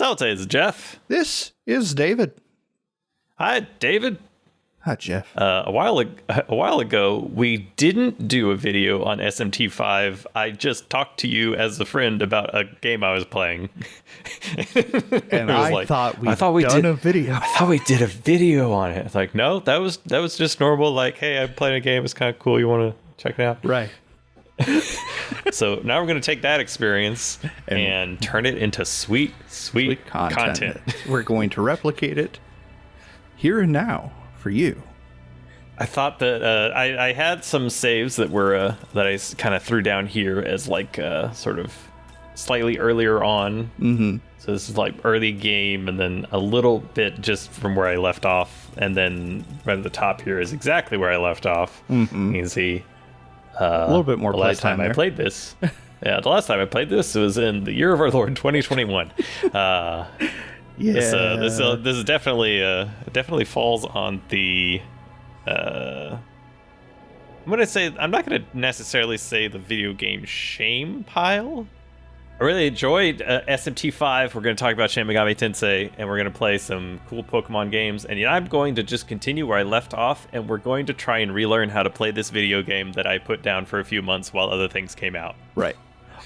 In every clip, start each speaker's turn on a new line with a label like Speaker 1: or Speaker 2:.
Speaker 1: So it's Jeff.
Speaker 2: This is David.
Speaker 1: Hi, David.
Speaker 2: Hi, Jeff.
Speaker 1: A while ago, we didn't do a video on SMT5. I just talked to you as a friend about a game I was playing.
Speaker 2: And I thought we did a video.
Speaker 1: I thought we did a video on it. It's like, no, that was just normal. Like, hey, I'm playing a game. It's kind of cool. You want to check it out?
Speaker 2: Right.
Speaker 1: So now we're going to take that experience and turn it into sweet content.
Speaker 2: We're going to replicate it here and now for you.
Speaker 1: I thought that I had some saves that were that I kind of threw down here as like sort of slightly earlier on. Mm-hmm. So this is like early game, and then a little bit just from where I left off, and then right at the top here is exactly where I left off. Mm-hmm. You can see
Speaker 2: a little bit more.
Speaker 1: The last time I played this, the last time I played this was in the year of our Lord 2021. This is definitely falls on the. I'm not gonna necessarily say the video game shame pile. I really enjoyed SMT5. We're gonna talk about Shin Megami Tensei, and we're gonna play some cool Pokemon games. And I'm going to just continue where I left off, and we're going to try and relearn how to play this video game that I put down for a few months while other things came out.
Speaker 2: Right.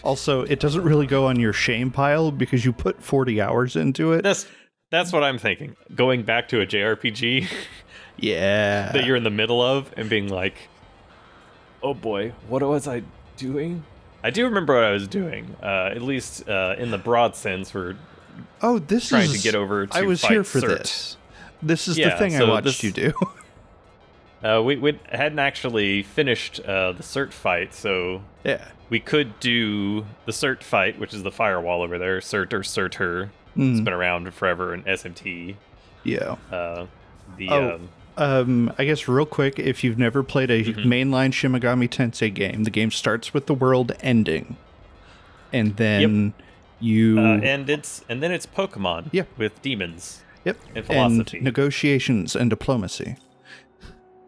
Speaker 2: Also, it doesn't really go on your shame pile because you put 40 hours into it.
Speaker 1: That's what I'm thinking. Going back to a JRPG.
Speaker 2: Yeah.
Speaker 1: That you're in the middle of and being like, oh boy, what was I doing? I do remember what I was doing, at least in the broad sense. We're trying to get over to
Speaker 2: I was
Speaker 1: fight
Speaker 2: here for
Speaker 1: Cert.
Speaker 2: this. This is the thing I watched you do.
Speaker 1: We hadn't actually finished the Cert fight, so
Speaker 2: yeah,
Speaker 1: we could do the Cert fight, which is the firewall over there, Cert or Certer. It's been around forever in SMT.
Speaker 2: Yeah.
Speaker 1: I
Speaker 2: guess real quick, if you've never played a mainline Shin Megami Tensei game, the game starts with the world ending, and then
Speaker 1: and then it's Pokemon with demons.
Speaker 2: Yep.
Speaker 1: And philosophy,
Speaker 2: and negotiations and diplomacy.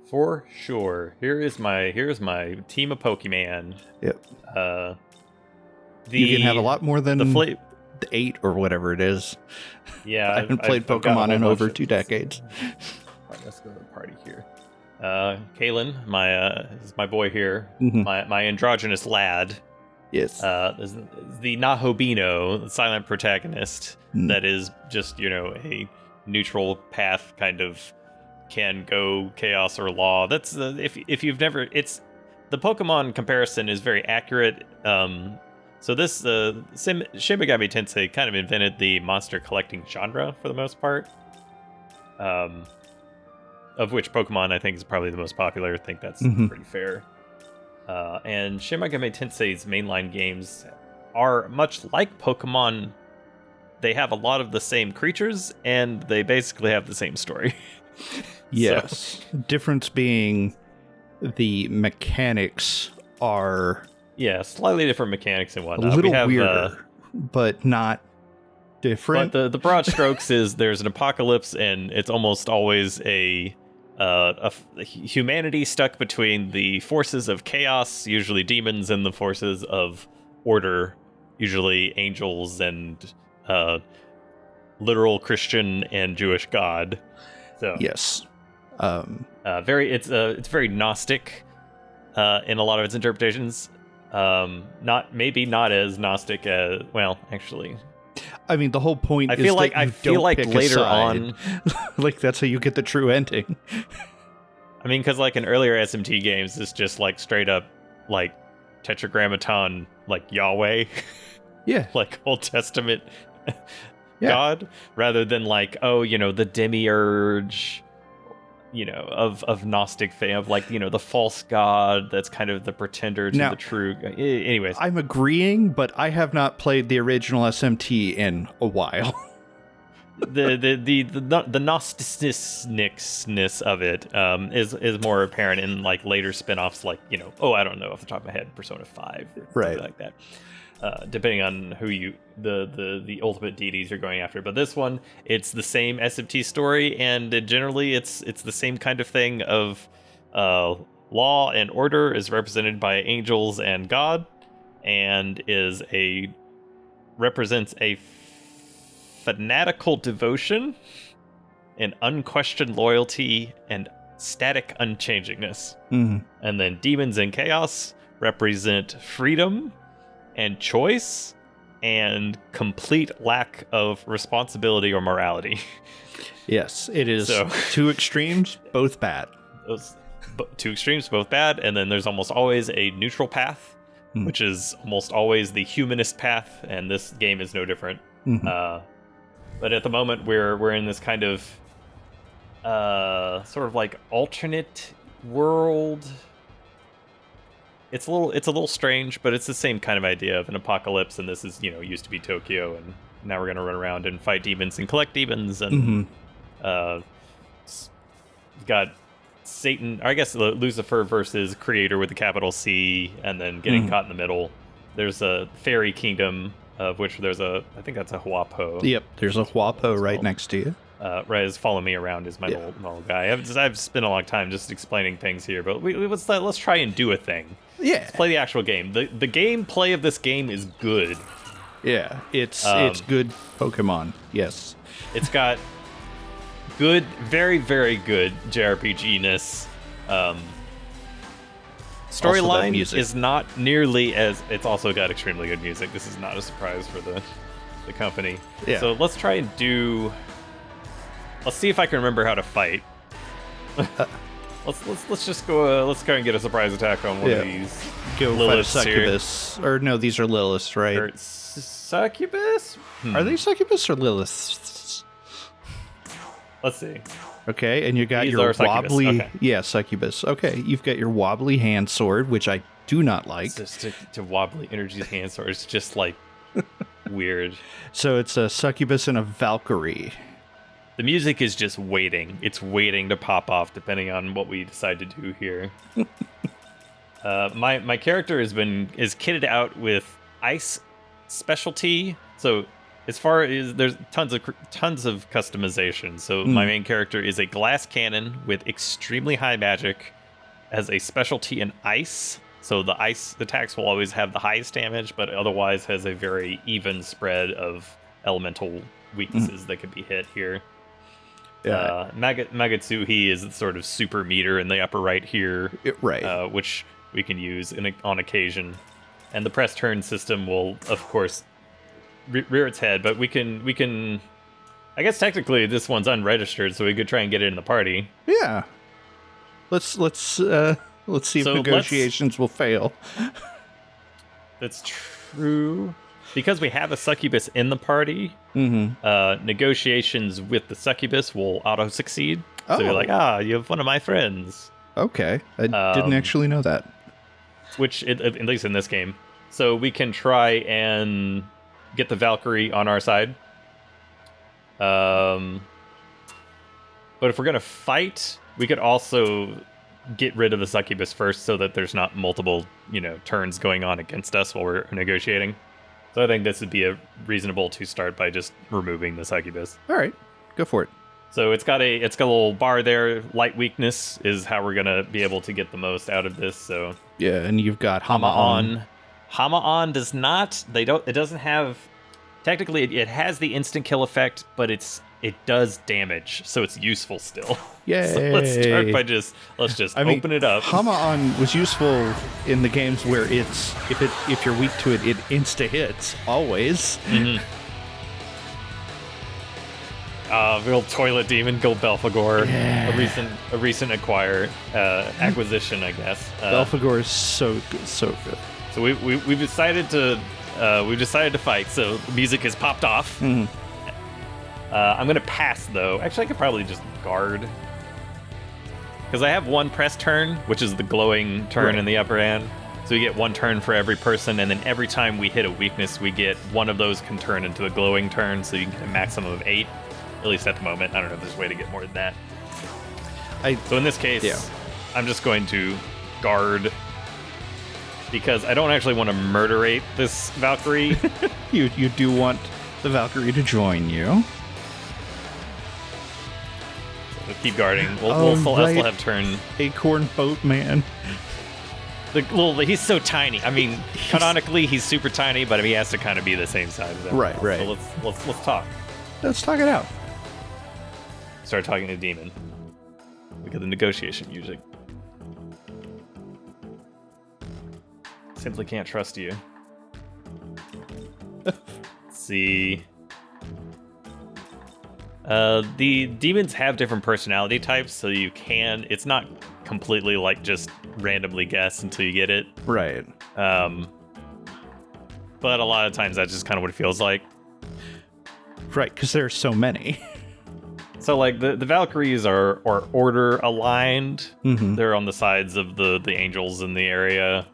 Speaker 1: For sure. Here's my team of Pokemon.
Speaker 2: Yep.
Speaker 1: You
Speaker 2: can have a lot more than the 8 or whatever it is.
Speaker 1: Yeah,
Speaker 2: I haven't played Pokemon in over 2 decades.
Speaker 1: Right, let's go to the party here. Kalen, is my boy here, my androgynous lad.
Speaker 2: Yes.
Speaker 1: Is the Nahobino, the silent protagonist that is just a neutral path kind of, can go chaos or law. That's if you've never, it's the Pokemon comparison is very accurate. So this Shin Megami Tensei kind of invented the monster collecting genre for the most part. Of which Pokemon I think is probably the most popular. I think that's pretty fair. And Shin Megami Tensei's mainline games are much like Pokemon. They have a lot of the same creatures, and they basically have the same story.
Speaker 2: Yes. So, difference being the mechanics are...
Speaker 1: Yeah, slightly different mechanics and whatnot.
Speaker 2: A little weirder, but not different.
Speaker 1: But the broad strokes is there's an apocalypse, and it's almost always a humanity stuck between the forces of chaos, usually demons, and the forces of order, usually angels and literal Christian and Jewish God. So
Speaker 2: yes,
Speaker 1: it's very Gnostic in a lot of its interpretations. Not as Gnostic as, well, actually.
Speaker 2: I mean, the whole point is
Speaker 1: that I feel like later on,
Speaker 2: like that's how you get the true ending.
Speaker 1: I mean, because like in earlier SMT games, it's just like straight up like Tetragrammaton, like Yahweh,
Speaker 2: yeah,
Speaker 1: like Old Testament God, rather than like the demiurge, of Gnostic faith, of like the false god that's kind of the pretender to the true. Anyways,
Speaker 2: I'm agreeing, but I have not played the original SMT in a while.
Speaker 1: the Gnostisnessnicsness of it is more apparent in like later spin-offs, like I don't know off the top of my head, Persona 5,
Speaker 2: right,
Speaker 1: like that. Depending on who the ultimate deities you're going after, but this one, it's the same SMT story, and generally it's the same kind of thing of law and order is represented by angels and God, and represents a fanatical devotion, and unquestioned loyalty, and static unchangingness. And then demons and chaos represent freedom and choice and complete lack of responsibility or morality.
Speaker 2: Yes, it is two extremes, both bad.
Speaker 1: Two extremes, both bad, and then there's almost always a neutral path, which is almost always the humanist path, and this game is no different. But at the moment, we're in this kind of sort of like alternate world. It's a little strange, but it's the same kind of idea of an apocalypse, and this is, used to be Tokyo, and now we're gonna run around and fight demons and collect demons, and got Satan, or I guess Lucifer versus Creator with the capital C, and then getting caught in the middle. There's a fairy kingdom, of which I think that's a Huapo.
Speaker 2: Yep, there's a Huapo right next to you.
Speaker 1: Right, follow me around is my little guy. I've spent a long time just explaining things here, but let's try and do a thing.
Speaker 2: Yeah,
Speaker 1: let's play the actual game. The gameplay of this game is good.
Speaker 2: Yeah, it's good Pokemon. Yes,
Speaker 1: it's got good, very, very good JRPG-ness. Storyline is not nearly as... It's also got extremely good music. This is not a surprise for the company. Yeah. So let's try and do... Let's see if I can remember how to fight. Let's just go. Let's go and get a surprise attack on one of these.
Speaker 2: Go fight a succubus, or no? These are Liliths, right?
Speaker 1: Or succubus?
Speaker 2: Are they succubus or Liliths?
Speaker 1: Let's see.
Speaker 2: Okay, and you got your wobbly. Yeah, succubus. Okay, you've got your wobbly hand sword, which I do not like.
Speaker 1: It's just to wobbly energy hand sword. It's just like weird.
Speaker 2: So it's a succubus and a Valkyrie.
Speaker 1: The music is just waiting. It's waiting to pop off, depending on what we decide to do here. My character is kitted out with ice specialty. So as far as there's tons of customization. So my main character is a glass cannon with extremely high magic, as a specialty in ice. So the ice attacks will always have the highest damage, but otherwise has a very even spread of elemental weaknesses that could be hit here. Magatsuhi is sort of super meter in the upper right here, which we can use on occasion. And the press turn system will, of course, rear its head, but we can. I guess technically this one's unregistered, so we could try and get it in the party.
Speaker 2: Yeah. Let's see if negotiations will fail.
Speaker 1: That's true. Because we have a succubus in the party, negotiations with the succubus will auto-succeed. So you're like, you have one of my friends.
Speaker 2: Okay. I didn't actually know that.
Speaker 1: Which, at least in this game. So we can try and get the Valkyrie on our side. But if we're going to fight, we could also get rid of the succubus first so that there's not multiple, turns going on against us while we're negotiating. So I think this would be reasonable to start by just removing the succubus.
Speaker 2: All right, go for it.
Speaker 1: So it's got a little bar there. Light weakness is how we're gonna be able to get the most out of this. So
Speaker 2: yeah, and you've got Hama-on.
Speaker 1: Hama-on does not. It doesn't have. Technically, it has the instant kill effect, but it does damage, so it's useful still.
Speaker 2: Yay!
Speaker 1: So let's start by open it up.
Speaker 2: Hama-on was useful in the games where it's if you're weak to it, it insta hits always.
Speaker 1: Real toilet demon, Gold Belphegor, a recent acquisition, I guess.
Speaker 2: Belphegor is so good, so good.
Speaker 1: So we've decided to fight. So the music has popped off. I'm gonna pass though. Actually, I could probably just guard because I have one press turn, which is the glowing turn in the upper hand. So we get one turn for every person, and then every time we hit a weakness, we get one of those can turn into a glowing turn. So you can get a maximum of 8. At least at the moment. I don't know if there's a way to get more than that. So in this case, I'm just going to guard because I don't actually want to murderate this Valkyrie.
Speaker 2: You do want the Valkyrie to join you.
Speaker 1: So we'll keep guarding. We'll still have turn.
Speaker 2: Acorn Boatman.
Speaker 1: He's so tiny. I mean, canonically he's super tiny, but he has to kind of be the same size as everyone else.
Speaker 2: Right.
Speaker 1: So let's talk.
Speaker 2: Let's talk it out.
Speaker 1: Start talking to the demon. Look at the negotiation music. Simply can't trust you. Let's see. The demons have different personality types, so you can. It's not completely like just randomly guess until you get it.
Speaker 2: Right.
Speaker 1: But a lot of times that's just kind of what it feels like.
Speaker 2: Right, because there's so many.
Speaker 1: So like the Valkyries are order aligned.
Speaker 2: Mm-hmm.
Speaker 1: They're on the sides of the angels in the area.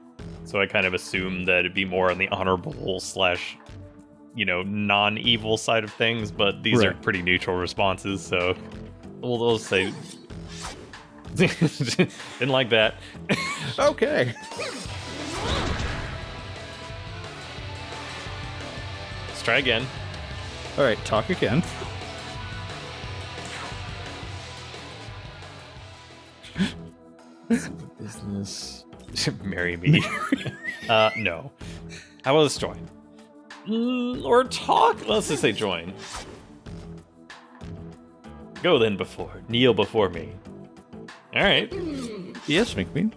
Speaker 1: So I kind of assume that it'd be more on the honorable /, non-evil side of things, but these are pretty neutral responses, so we'll say didn't like that.
Speaker 2: Okay.
Speaker 1: Let's try again.
Speaker 2: All right, talk again.
Speaker 1: Business. Marry me. No. How about let's join? Or talk? Let's just say join. Go then kneel before me. Alright.
Speaker 2: Yes, McQueen.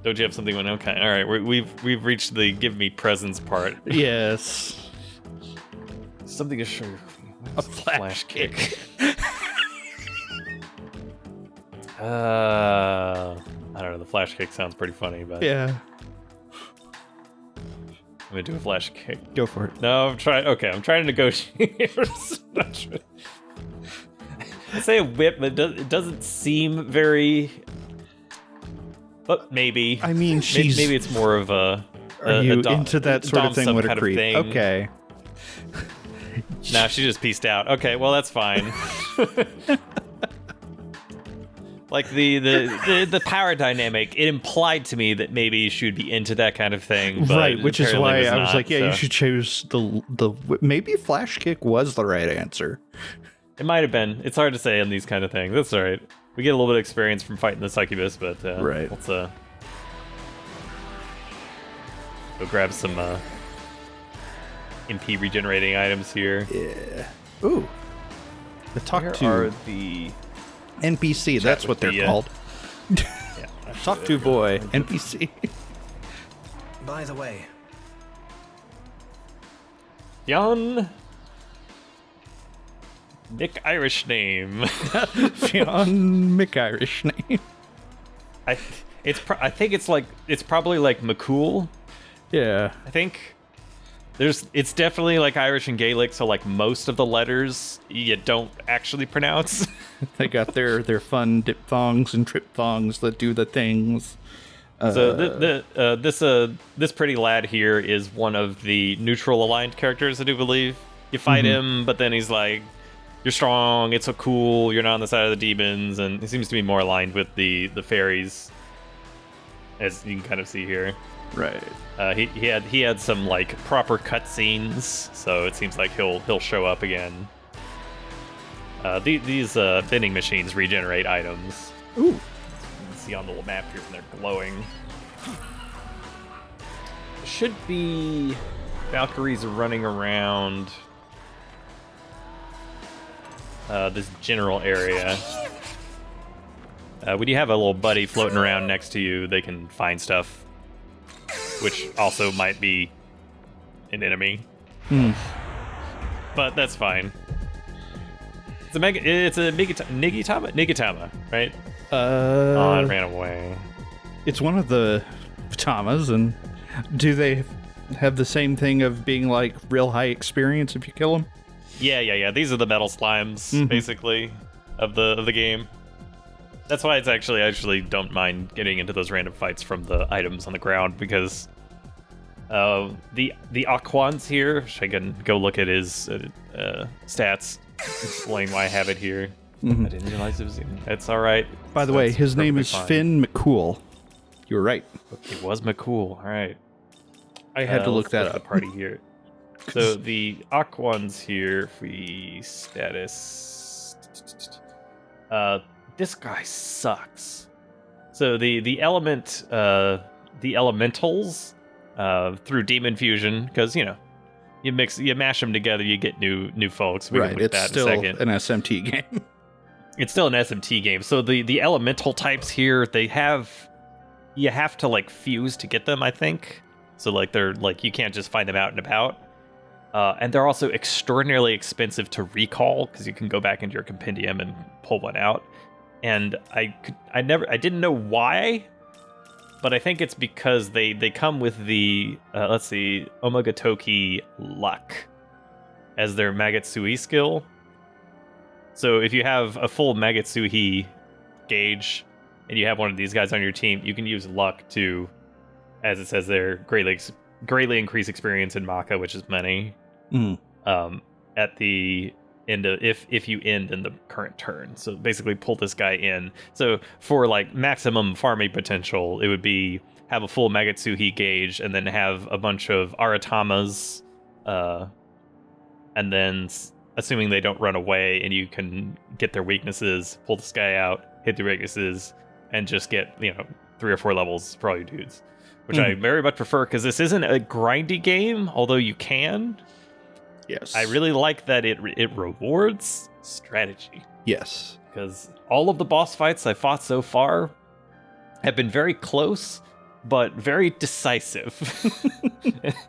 Speaker 1: Don't you have something? Okay, alright. We've reached the give me presents part.
Speaker 2: Yes.
Speaker 1: Something to show you.
Speaker 2: A flash kick.
Speaker 1: I don't know. The flash kick sounds pretty funny, but
Speaker 2: Yeah.
Speaker 1: I'm gonna do a flash kick.
Speaker 2: Go for it.
Speaker 1: No, I'm trying to negotiate. I say a whip, but it doesn't seem very. But maybe.
Speaker 2: I mean,
Speaker 1: maybe it's more of a.
Speaker 2: Are you into that sort of thing with a creep? Okay.
Speaker 1: Nah, she just pieced out. Okay, well that's fine. Like the power dynamic, it implied to me that maybe she would be into that kind of thing. But
Speaker 2: right, which is why I was
Speaker 1: not,
Speaker 2: like, you should choose the maybe flash kick was the right answer.
Speaker 1: It might have been. It's hard to say on these kind of things. That's all right. We get a little bit of experience from fighting the succubus, but
Speaker 2: right.
Speaker 1: Let's go grab some MP regenerating items here.
Speaker 2: Yeah. Ooh. The
Speaker 1: Where are the
Speaker 2: NPC, that's what they're called.
Speaker 1: Yeah,
Speaker 2: Talk to boy, NPC.
Speaker 3: By the way,
Speaker 1: Jan Nick Irish name.
Speaker 2: Jan McIrish name.
Speaker 1: I think it's probably like McCool.
Speaker 2: Yeah.
Speaker 1: I think it's definitely like Irish and Gaelic, so like most of the letters you don't actually pronounce.
Speaker 2: They got their fun diphthongs and triphthongs that do the things.
Speaker 1: So this pretty lad here is one of the neutral aligned characters, I do believe. You fight him, but then he's like, "You're strong. It's so cool. You're not on the side of the demons," and he seems to be more aligned with the fairies, as you can kind of see here.
Speaker 2: Right.
Speaker 1: He had some like proper cutscenes, so it seems like he'll show up again. These vending machines regenerate items.
Speaker 2: Ooh.
Speaker 1: You can see on the little map here when they're glowing. Should be Valkyries running around this general area. When you have a little buddy floating around next to you, they can find stuff, which also might be an enemy. But that's fine. It's a Nigitama, right? Oh, it ran away.
Speaker 2: It's one of the Tamas, and do they have the same thing of being like real high experience if you kill them?
Speaker 1: Yeah. These are the metal slimes, basically, of the game. That's why it's I actually don't mind getting into those random fights from the items on the ground, because the Aquans here, which I can go look at his stats, explain why I have it here. I didn't realize it was him. It's all right.
Speaker 2: By the way, his name is
Speaker 1: fine.
Speaker 2: Finn McCool. You were right.
Speaker 1: It was McCool. All right.
Speaker 2: I had to look that up.
Speaker 1: The party here. So the Aquans here, if we status, this guy sucks. So the elementals through demon fusion, because you mash them together, you get new folks. We can
Speaker 2: Right,
Speaker 1: look at
Speaker 2: it's
Speaker 1: that
Speaker 2: still
Speaker 1: in a second.
Speaker 2: an SMT game.
Speaker 1: It's still an SMT game. So the elemental types here, you have to like fuse to get them, I think. So like they're like you can't just find them out and about. And they're also extraordinarily expensive to recall because you can go back into your compendium and pull one out. And I didn't know why, but I think it's because they come with the Omagatoki luck as their Magatsuhi skill. So if you have a full Magatsuhi gauge and you have one of these guys on your team, you can use luck to, as it says there, greatly increase experience in Maka, which is money. At the end of if you end in the current turn. So basically pull this guy in. So for like maximum farming potential, it would be have a full Magatsuhi gauge and then have a bunch of Aratamas, and then assuming they don't run away and you can get their weaknesses, pull this guy out, hit the weaknesses, and just get 3 or 4 levels for all your dudes, which I very much prefer because this isn't a grindy game, although you can.
Speaker 2: Yes.
Speaker 1: I really like that it rewards strategy.
Speaker 2: Yes.
Speaker 1: Because all of the boss fights I fought so far have been very close, but very decisive.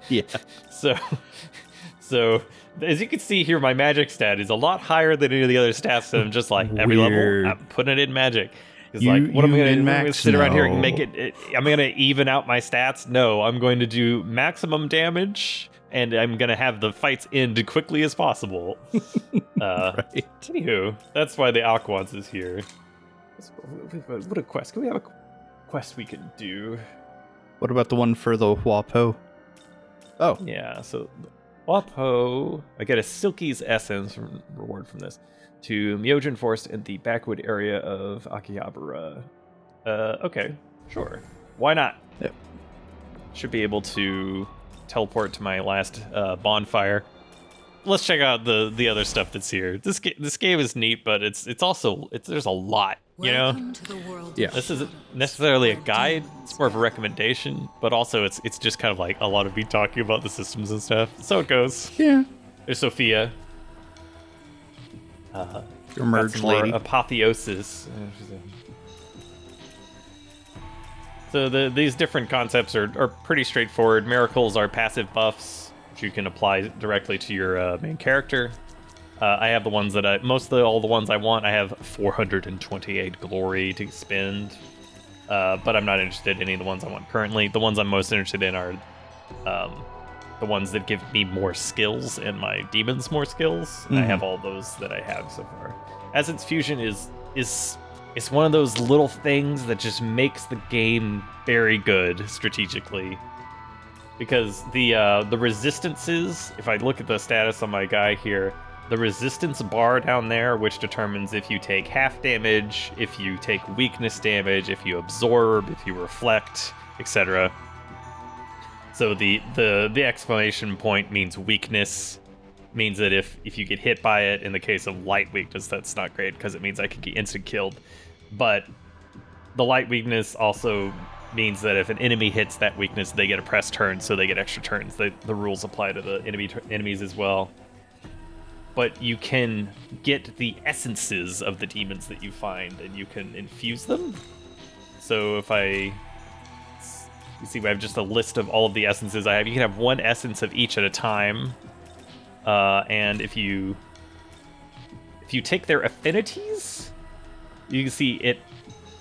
Speaker 2: Yeah.
Speaker 1: So as you can see here, my magic stat is a lot higher than any of the other stats. And I'm just like, every level, I'm putting it in magic. It's like, what am I going to sit around here and make it? I'm going to even out my stats? No, I'm going to do maximum damage, and I'm going to have the fights end quickly as possible.
Speaker 2: Right.
Speaker 1: Anywho, that's why the Alkwans is here. What a quest. Can we have a quest we can do?
Speaker 2: What about the one for the Wapo? Oh.
Speaker 1: Yeah, so Wapo, I get a Silky's Essence reward from this. To Myojin Forest in the backwood area of Akihabara. Okay, sure. Why not?
Speaker 2: Yep.
Speaker 1: Should be able to teleport to my last bonfire. Let's check out the other stuff that's here. This game is neat, but it's also there's a lot, you know?
Speaker 2: Yeah.
Speaker 1: This isn't necessarily a guide, it's more of a recommendation, but also it's just kind of like a lot of me talking about the systems and stuff. So it goes.
Speaker 2: Yeah.
Speaker 1: There's Sophia.
Speaker 2: Your merge lady.
Speaker 1: Apotheosis. So these different concepts are pretty straightforward. Miracles are passive buffs, which you can apply directly to your main character. I have the ones that all the ones I want. I have 428 glory to spend, but I'm not interested in any of the ones I want currently. The ones I'm most interested in are the ones that give me more skills and my demons more skills. I have all those that I have so far. Essence Fusion is one of those little things that just makes the game very good strategically. Because the resistances, if I look at the status on my guy here, the resistance bar down there, which determines if you take half damage, if you take weakness damage, if you absorb, if you reflect, etc. So the exclamation point means weakness, means that if you get hit by it, in the case of light weakness, that's not great because it means I could get instant killed. But the light weakness also means that if an enemy hits that weakness, they get a press turn, so they get extra turns. The rules apply to the enemies as well. But you can get the essences of the demons that you find, and you can infuse them. So if you see, I have just a list of all of the essences I have. You can have one essence of each at a time. And if you take their affinities, you can see it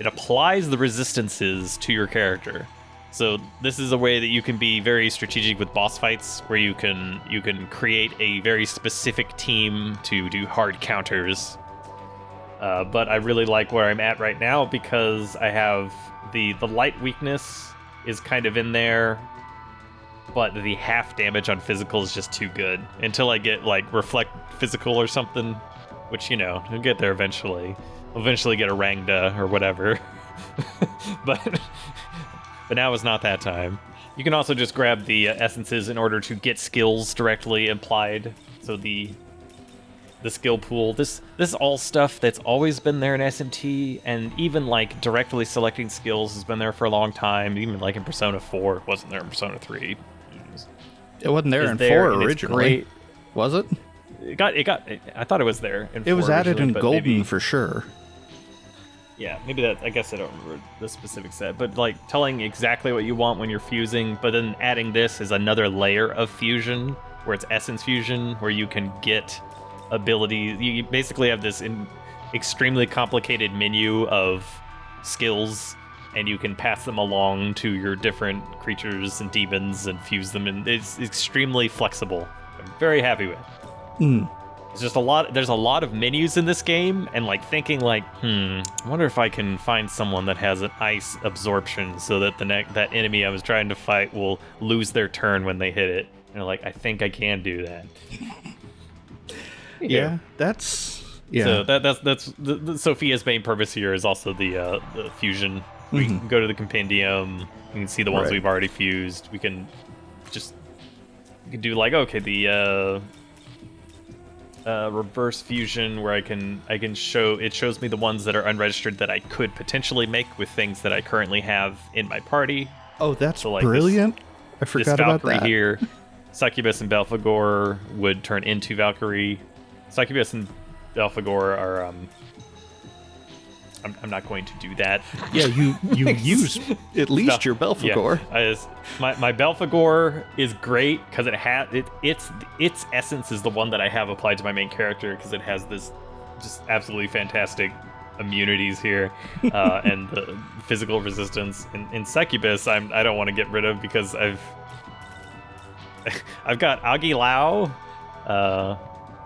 Speaker 1: applies the resistances to your character. So this is a way that you can be very strategic with boss fights, where you can create a very specific team to do hard counters. But I really like where I'm at right now because I have the light weakness is kind of in there, but the half damage on physical is just too good until I get like reflect physical or something, which I'll get there eventually. I'll eventually get a Rangda or whatever. but now is not that time. You can also just grab the essences in order to get skills directly applied. So the skill pool, this is all stuff that's always been there in SMT, and even like directly selecting skills has been there for a long time. Even like in Persona 4, it wasn't there in Persona 3.
Speaker 2: It wasn't there
Speaker 1: is
Speaker 2: in
Speaker 1: there,
Speaker 2: 4
Speaker 1: and it's
Speaker 2: originally.
Speaker 1: great.
Speaker 2: Was it?
Speaker 1: I thought it was there in 4
Speaker 2: It was added in
Speaker 1: originally, but
Speaker 2: Golden
Speaker 1: maybe,
Speaker 2: for sure.
Speaker 1: yeah, maybe that, I guess I don't remember the specific set, but like telling exactly what you want when you're fusing, but then adding this is another layer of fusion, where it's essence fusion, where you can get abilities. You basically have this extremely complicated menu of skills, and you can pass them along to your different creatures and demons and fuse them, and it's extremely flexible. I'm very happy with it. There's just there's a lot of menus in this game, and like thinking like, I wonder if I can find someone that has an ice absorption so that that enemy I was trying to fight will lose their turn when they hit it. And like, I think I can do that.
Speaker 2: Yeah, that's... Yeah.
Speaker 1: So that's the Sophia's main purpose here is also the fusion. We can go to the compendium. We can see the ones we've already fused. We can do like, okay, the reverse fusion, where I can shows me the ones that are unregistered that I could potentially make with things that I currently have in my party.
Speaker 2: Oh, that's
Speaker 1: so, like,
Speaker 2: brilliant. I forgot about
Speaker 1: Valkyrie
Speaker 2: that.
Speaker 1: Here, Succubus and Belphegor would turn into Valkyrie. Succubus and Belphegor are I'm not going to do that.
Speaker 2: Yeah, you use at least your Belphegor.
Speaker 1: Yeah, my Belphegor is great because its essence is the one that I have applied to my main character, because it has this just absolutely fantastic immunities here and the physical resistance. In Succubus, I don't want to get rid of, because I've got Agi Lao.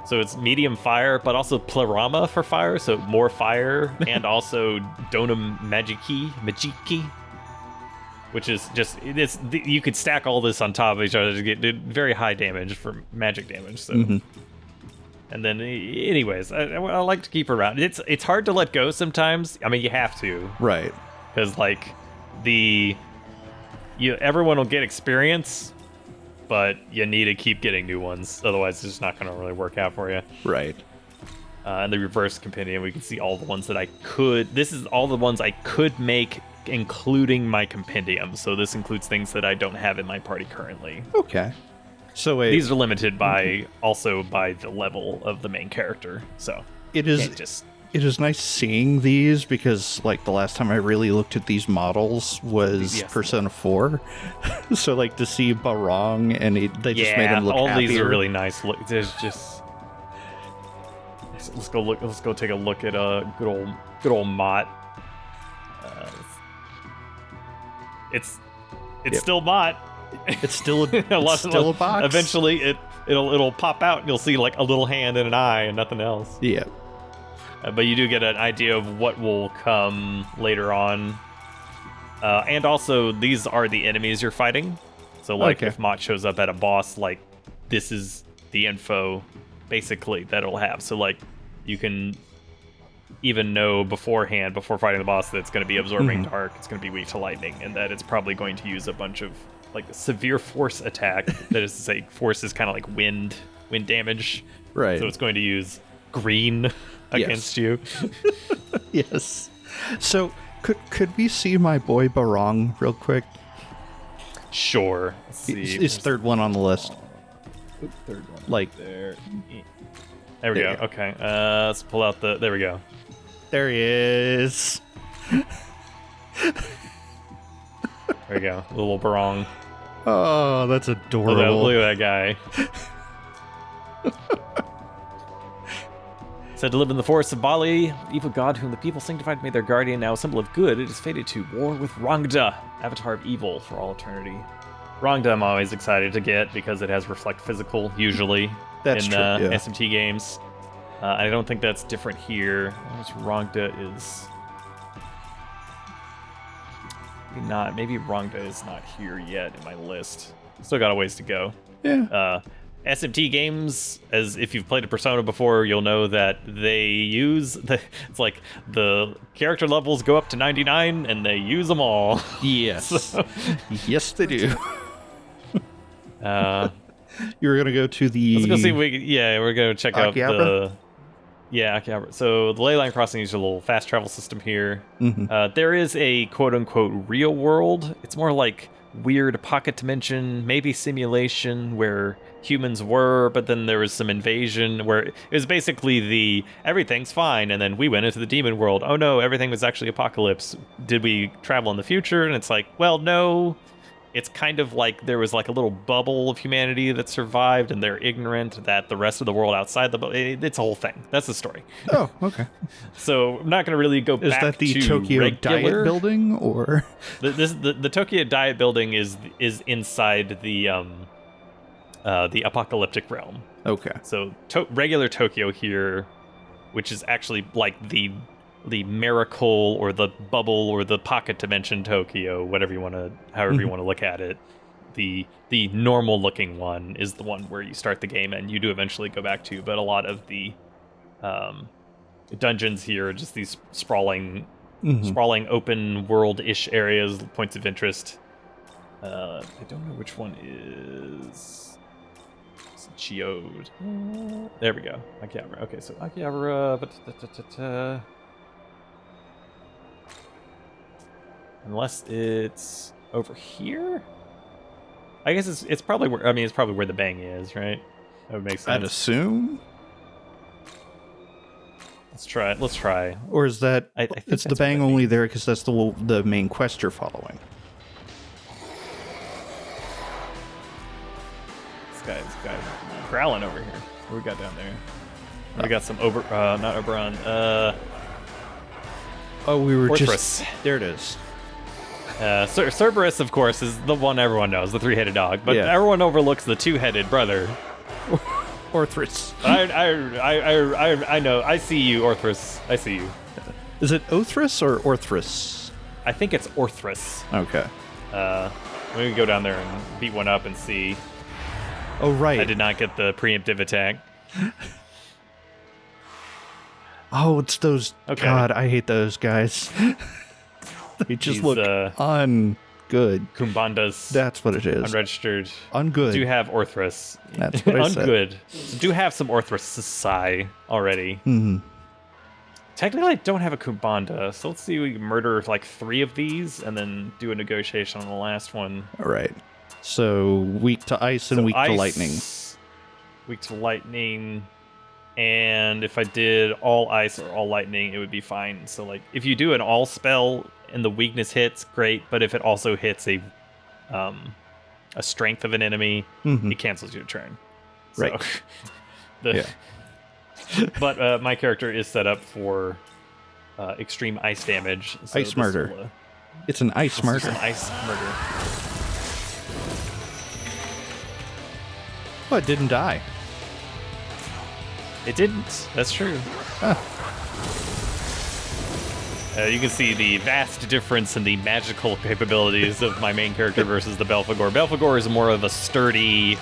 Speaker 1: So it's medium fire, but also Plerama for fire, so more fire, and also Donum Magiki, which is just, you could stack all this on top of each other to get very high damage for magic damage. So, and then, anyways, I like to keep her around. It's hard to let go sometimes. I mean, you have to,
Speaker 2: right?
Speaker 1: Because like everyone will get experience, but you need to keep getting new ones, otherwise it's just not going to really work out for you.
Speaker 2: Right.
Speaker 1: And the reverse compendium, we can see all the ones that I could. This is all the ones I could make, including my compendium. So this includes things that I don't have in my party currently.
Speaker 2: Okay. So
Speaker 1: these are limited by the level of the main character. So
Speaker 2: it is nice seeing these, because like the last time I really looked at these models was Persona 4. So like to see Barong, and they just made him look
Speaker 1: all
Speaker 2: happier.
Speaker 1: These are really nice. Look, there's just let's go take a look at a good old Mott. It's still Mott.
Speaker 2: It's still a box.
Speaker 1: Eventually it'll pop out and you'll see like a little hand and an eye and nothing else.
Speaker 2: Yeah.
Speaker 1: But you do get an idea of what will come later on. And also, these are the enemies you're fighting. So, like, if Mott shows up at a boss, like, this is the info, basically, that it'll have. So, like, you can even know beforehand, before fighting the boss, that it's going to be absorbing dark, it's going to be weak to lightning, and that it's probably going to use a bunch of, like, severe force attack. That is to say, force is kind of like wind damage.
Speaker 2: Right.
Speaker 1: So it's going to use green against you.
Speaker 2: Yes. So could we see my boy Barong real quick?
Speaker 1: Sure. Let's see.
Speaker 2: His third one on the list.
Speaker 1: Third one.
Speaker 2: Like
Speaker 1: there we go. Okay. Let's pull out there we go.
Speaker 2: There he is.
Speaker 1: There we go. Little Barong.
Speaker 2: Oh, that's adorable.
Speaker 1: Look at that guy. Said to live in the forests of Bali, evil god whom the people sanctified made their guardian, now a symbol of good, it is fated to war with Rangda, avatar of evil for all eternity. Rangda I'm always excited to get, because it has reflect physical, usually, in SMT games. I don't think that's different here. Which Rangda is... Maybe Rangda is not here yet in my list. Still got a ways to go.
Speaker 2: Yeah.
Speaker 1: SMT games, as if you've played a Persona before, you'll know that they use it's like the character levels go up to 99 and they use them all.
Speaker 2: Yes. Yes, they do.
Speaker 1: You're
Speaker 2: gonna go to the...
Speaker 1: Let's go see if we're gonna check out Yeah, Akihabara. So the ley line crossing uses a little fast travel system here. There is a quote-unquote real world. It's more like weird pocket dimension, maybe simulation, where humans were, but then there was some invasion where it was basically everything's fine, and then we went into the demon world. Oh no, everything was actually apocalypse. Did we travel in the future? And it's like, well, no. It's kind of like there was like a little bubble of humanity that survived, and they're ignorant that the rest of the world outside the bubble. It's a whole thing. That's the story.
Speaker 2: Oh, okay.
Speaker 1: So I'm not going to really go back to
Speaker 2: Is that the Tokyo Diet Building, or
Speaker 1: the Tokyo Diet Building is inside the apocalyptic realm.
Speaker 2: Okay.
Speaker 1: So regular Tokyo here, which is actually like the miracle or the bubble or the pocket dimension Tokyo, however you want to look at it. The normal looking one is the one where you start the game and you do eventually go back to, but a lot of the dungeons here are just these sprawling open world-ish areas, points of interest. I don't know which one is Geode. There we go. Akihabara. Okay, so Akihabara. Unless it's over here? I guess it's probably where, it's probably where the bang is, right? That would make sense.
Speaker 2: I'd assume.
Speaker 1: Let's try.
Speaker 2: Or is that
Speaker 1: I think
Speaker 2: it's the bang only there because that's the main quest you're following?
Speaker 1: This guy's growling over here. What we got down there? We got some not Oberon.
Speaker 2: We were
Speaker 1: Orthrus.
Speaker 2: just there. It is.
Speaker 1: Cerberus, of course, is the one everyone knows, the three-headed dog. But everyone overlooks the two-headed brother,
Speaker 2: Orthrus.
Speaker 1: I know. I see you, Orthrus. I see you.
Speaker 2: Is it Othrus or Orthrus?
Speaker 1: I think it's Orthrus.
Speaker 2: Okay.
Speaker 1: We can go down there and beat one up and see.
Speaker 2: Oh, right.
Speaker 1: I did not get the preemptive attack.
Speaker 2: Oh, it's those. Okay. God, I hate those guys. They just look ungood.
Speaker 1: Kumbandas.
Speaker 2: That's what it is.
Speaker 1: Unregistered.
Speaker 2: Ungood.
Speaker 1: Do have Orthrus.
Speaker 2: That's what I said.
Speaker 1: Ungood. So do have some Orthrus already.
Speaker 2: Mm-hmm.
Speaker 1: Technically, I don't have a Kumbanda, so let's see if we can murder like 3 of these and then do a negotiation on the last one.
Speaker 2: All right. So weak to ice and weak to lightning.
Speaker 1: Weak to lightning. And if I did all ice or all lightning, it would be fine. So like if you do an all spell and the weakness hits, great. But if it also hits a strength of an enemy, it cancels your turn.
Speaker 2: Right.
Speaker 1: So but my character is set up for extreme ice damage. So
Speaker 2: ice murder. It's an ice murder.
Speaker 1: It's an ice murder.
Speaker 2: Oh, it didn't die.
Speaker 1: It didn't. That's true.
Speaker 2: Huh.
Speaker 1: You can see the vast difference in the magical capabilities of my main character versus the Belphegor. Belphegor is more of a sturdy,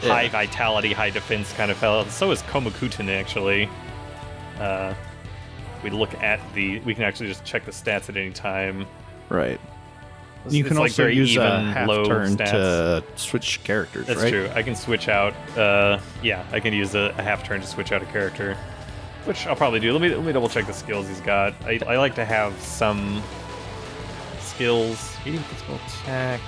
Speaker 1: high vitality, high defense kind of fellow. So is Komakutan, actually. We can actually just check the stats at any time.
Speaker 2: Right. You can also use a half turn to switch characters,
Speaker 1: That's
Speaker 2: right?
Speaker 1: true. I can switch out. I can use a half turn to switch out a character, which I'll probably do. Let me double check the skills he's got. I like to have some skills. Eating physical attack.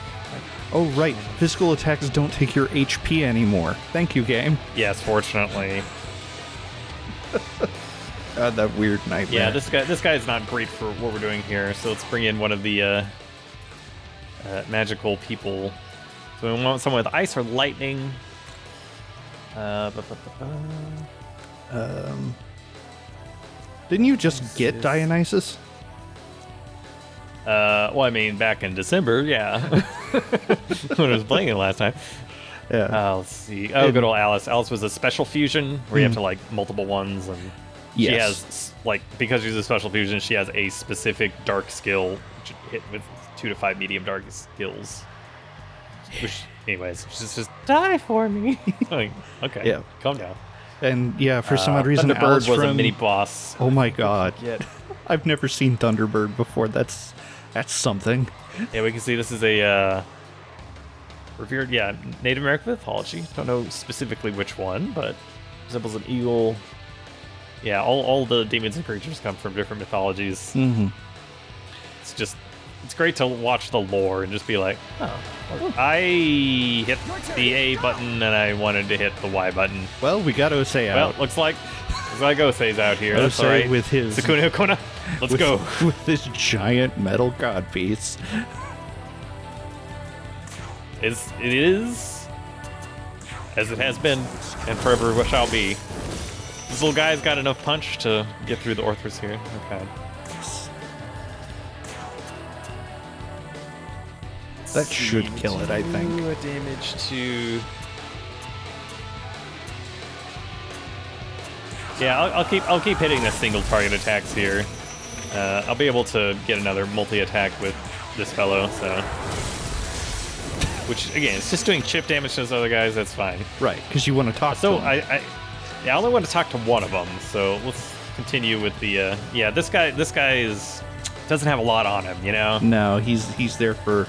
Speaker 2: Oh, right. Physical attacks don't take your HP anymore. Thank you, game.
Speaker 1: Yes, fortunately.
Speaker 2: God, that weird nightmare.
Speaker 1: Yeah, this guy is not great for what we're doing here. So let's bring in one of the magical people. So we want someone with ice or lightning.
Speaker 2: Didn't you just get Dionysus?
Speaker 1: Well, I mean, back in December, yeah. When I was playing it last time.
Speaker 2: Yeah.
Speaker 1: Let's see. Oh, good old Alice. Alice was a special fusion where you have to like multiple ones, and she has because she's a special fusion, she has a specific dark skill which hit with 2 to 5 medium dark skills. Which, anyways, just die for me. Okay,
Speaker 2: yeah,
Speaker 1: calm down.
Speaker 2: And yeah, for some odd reason,
Speaker 1: Thunderbird
Speaker 2: Alice
Speaker 1: was a mini boss.
Speaker 2: Oh my god, I've never seen Thunderbird before. That's something.
Speaker 1: Yeah, we can see this is a revered, Native American mythology. Don't know specifically which one, but resembles an eagle. Yeah, all the demons and creatures come from different mythologies.
Speaker 2: Mm-hmm.
Speaker 1: It's great to watch the lore and just be like, oh, I hit the A button and I wanted to hit the Y button.
Speaker 2: Well, we got Osei out.
Speaker 1: Well, looks like Osei's out here. That's all right.
Speaker 2: With his
Speaker 1: Sakuna Hakuna. Let's go.
Speaker 2: With this giant metal god piece.
Speaker 1: It is as it has been and forever shall be. This little guy's got enough punch to get through the Orthrus here. Okay.
Speaker 2: That should kill it, I think.
Speaker 1: A damage to... Yeah, I'll keep hitting the single target attacks here. I'll be able to get another multi-attack with this fellow, so... Which, again, it's just doing chip damage to those other guys, that's fine.
Speaker 2: Right, because you want to talk to them.
Speaker 1: I only want to talk to one of them, so let's continue with the... yeah, this guy doesn't have a lot on him, you know?
Speaker 2: No, he's there for...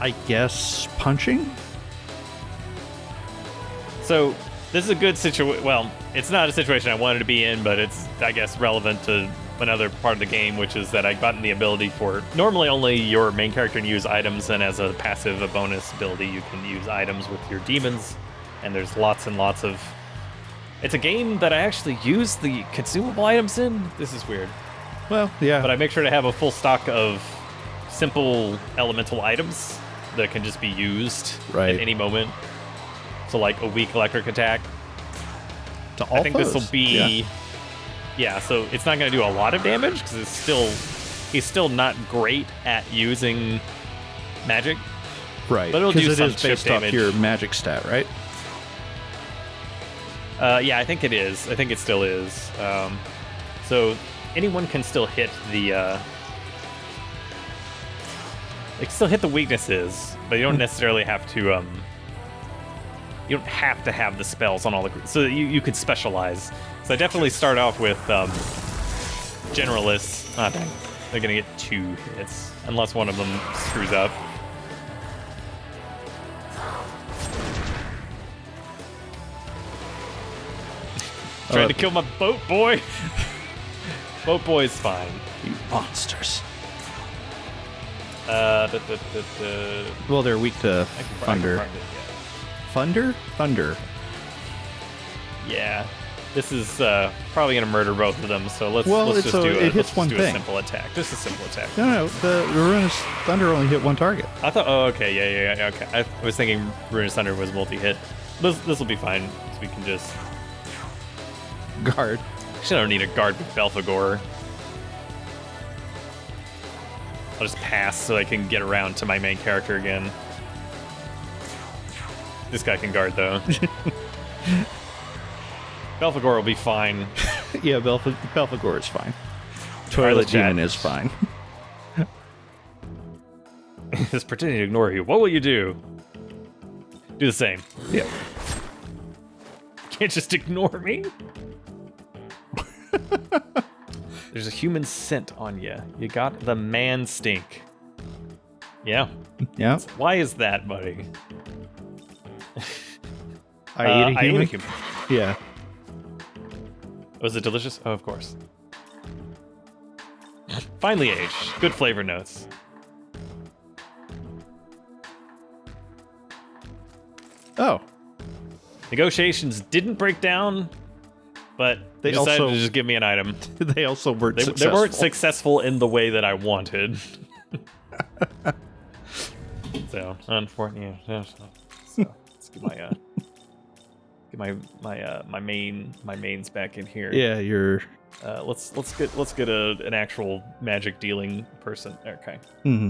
Speaker 2: I guess punching?
Speaker 1: So this is a good situation. Well, it's not a situation I wanted to be in, but it's, I guess, relevant to another part of the game, which is that I've gotten the ability for normally only your main character can use items, and as a passive, a bonus ability, you can use items with your demons. And there's lots and lots of... It's a game that I actually use the consumable items in. This is weird.
Speaker 2: Well, yeah.
Speaker 1: But I make sure to have a full stock of simple elemental items that can just be used at any moment. So like a weak electric attack. I think this will be... Yeah, so it's not going to do a lot of damage because he's still not great at using magic.
Speaker 2: Right,
Speaker 1: but it'll do some
Speaker 2: it is based off your magic stat, right?
Speaker 1: Yeah, I think it is. I think it still is. So anyone can still hit the... They can still hit the weaknesses, but you don't necessarily have to. You don't have to have the spells on all the. So you could specialize. So I definitely start off with generalists. Ah, dang. They're gonna get 2 hits unless one of them screws up. Trying to kill my boat boy. Boat boy's fine.
Speaker 2: You monsters.
Speaker 1: Well,
Speaker 2: they're weak to thunder. Thunder?
Speaker 1: Yeah. This is probably going to murder both of them, so let's just do a simple attack. Just a simple attack.
Speaker 2: No, the Ruinous Thunder only hit one target.
Speaker 1: I thought, oh, okay, yeah, okay. I was thinking Ruinous Thunder was multi-hit. This will be fine, so we can just...
Speaker 2: Guard.
Speaker 1: Actually, I don't need a guard with Belphegor. I'll just pass so I can get around to my main character again. This guy can guard, though. Belphegor will be fine.
Speaker 2: Yeah, Belphegor is fine. Toilet Demon is fine.
Speaker 1: Just pretending to ignore you. What will you do? Do the same.
Speaker 2: Yeah.
Speaker 1: Can't just ignore me. There's a human scent on you. You got the man stink. Yeah.
Speaker 2: Yeah.
Speaker 1: Why is that, buddy?
Speaker 2: I ate a human. Yeah.
Speaker 1: Was it delicious? Oh, of course. Finely aged. Good flavor notes.
Speaker 2: Oh.
Speaker 1: Negotiations didn't break down, but they decided to just give me an item.
Speaker 2: They also weren't successful.
Speaker 1: They weren't successful in the way that I wanted. So, unfortunately, yeah. So, let's get my mains back in here.
Speaker 2: Yeah, you're.
Speaker 1: Let's get an actual magic dealing person. Okay.
Speaker 2: Mm-hmm.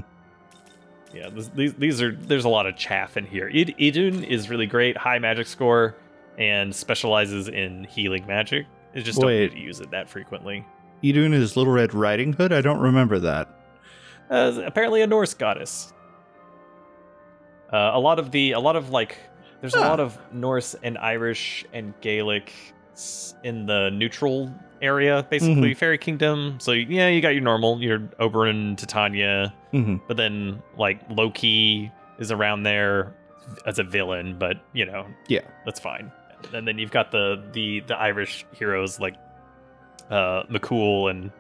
Speaker 1: Yeah, there's a lot of chaff in here. Idun is really great, high magic score, and specializes in healing magic. It's just don't need to use it that frequently.
Speaker 2: Idun is Little Red Riding Hood? I don't remember that.
Speaker 1: Apparently a Norse goddess. There's a lot of Norse and Irish and Gaelic in the neutral area, basically, Fairy Kingdom. So yeah, you got your Oberyn, Titania, but then like Loki is around there as a villain, but yeah, that's fine. And then you've got the Irish heroes like McCool and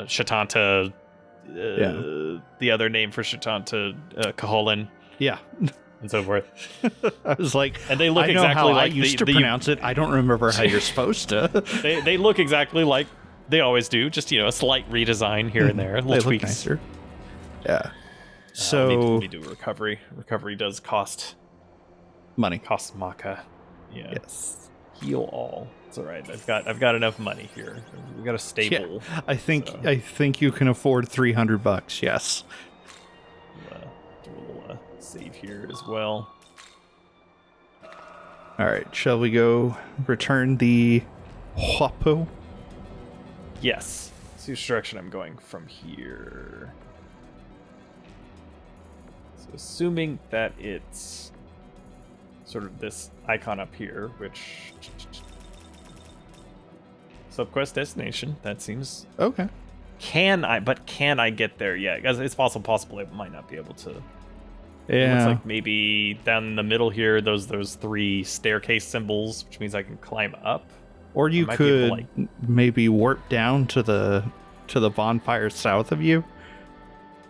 Speaker 1: Shatanta. The other name for Shatanta, Kaholan.
Speaker 2: Yeah.
Speaker 1: And so forth.
Speaker 2: I was like,
Speaker 1: and they look
Speaker 2: I know
Speaker 1: exactly
Speaker 2: how
Speaker 1: like
Speaker 2: I used to pronounce it. I don't remember how you're supposed to.
Speaker 1: They look exactly like they always do. Just a slight redesign here and there.
Speaker 2: They look nicer. Yeah. So
Speaker 1: let me do a recovery. Recovery does cost
Speaker 2: money.
Speaker 1: Cost Maka. Yeah.
Speaker 2: Yes.
Speaker 1: Heal all. It's all right. I've got enough money here. We got a stable.
Speaker 2: Yeah. I think you can afford $300. Yes.
Speaker 1: Do a little save here as well.
Speaker 2: All right. Shall we go return the Huapo?
Speaker 1: Yes. See which direction I'm going from here. So assuming that it's sort of this icon up here, which subquest destination, that seems
Speaker 2: okay.
Speaker 1: Can I get there yet? Because it's possible I might not be able to.
Speaker 2: Yeah.
Speaker 1: It looks like maybe down in the middle here, those 3 staircase symbols, which means I can climb up.
Speaker 2: Or you could maybe warp down to the bonfire south of you.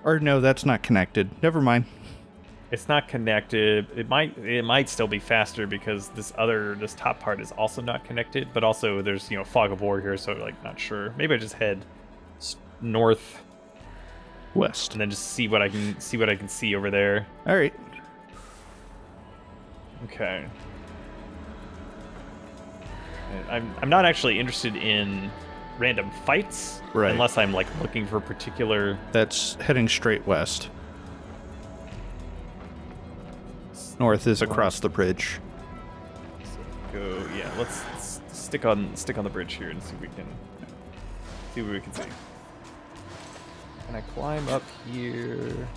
Speaker 2: Or no, that's not connected. Never mind.
Speaker 1: It's not connected. It might still be faster because this top part is also not connected. But also there's fog of war here, so not sure. Maybe I just head north,
Speaker 2: west,
Speaker 1: and then just see what I can see over there.
Speaker 2: All right.
Speaker 1: Okay. I'm not actually interested in random fights,
Speaker 2: right?
Speaker 1: Unless I'm looking for particular.
Speaker 2: That's heading straight west. North is across the bridge.
Speaker 1: So yeah. Let's stick on the bridge here and see what we can see. Can I climb up here?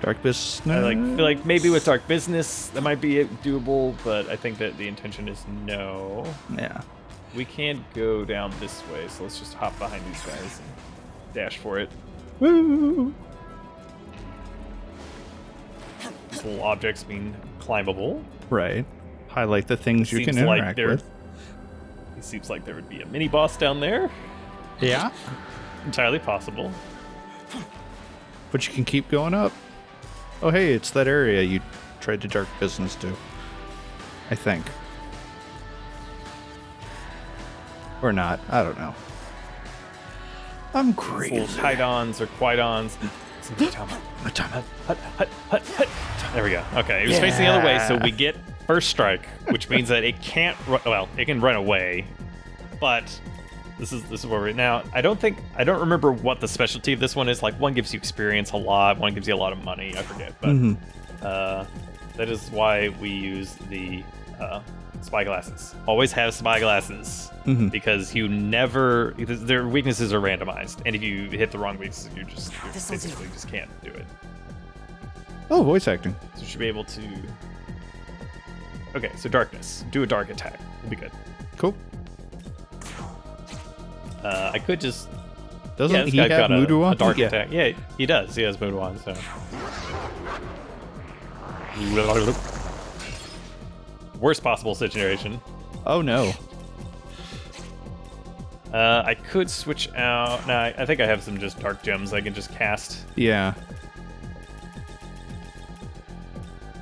Speaker 2: Dark business.
Speaker 1: I feel like maybe with dark business that might be doable, but I think that the intention is no.
Speaker 2: Yeah.
Speaker 1: We can't go down this way, so let's just hop behind these guys and dash for it.
Speaker 2: Woo!
Speaker 1: These little objects being climbable.
Speaker 2: Right. Highlight the things you can interact with.
Speaker 1: It seems like there would be a mini boss down there.
Speaker 2: Yeah.
Speaker 1: Entirely possible.
Speaker 2: But you can keep going up. Oh, hey, it's that area you tried to dark business to. I think. Or not. I don't know. I'm crazy.
Speaker 1: Little Tidons or Quidons. There we go. Okay, it was facing the other way, so we get first strike, which means that it can't. It can run away, but this is where we're now. I don't remember what the specialty of this one is. One gives you experience a lot, one gives you a lot of money. I forget, but that is why we use the spyglasses. Always have spyglasses because their weaknesses are randomized, and if you hit the wrong weaknesses, you basically just can't do it.
Speaker 2: Oh, voice acting.
Speaker 1: So you should be able to. Okay, so darkness. Do a dark attack. It'll be good.
Speaker 2: Cool.
Speaker 1: I could just.
Speaker 2: Doesn't he have Muduan?
Speaker 1: A dark attack. Yeah, he does. He has Muduan, so. Worst possible situation.
Speaker 2: Oh no.
Speaker 1: I could switch out. No, I think I have some just dark gems I can just cast.
Speaker 2: Yeah.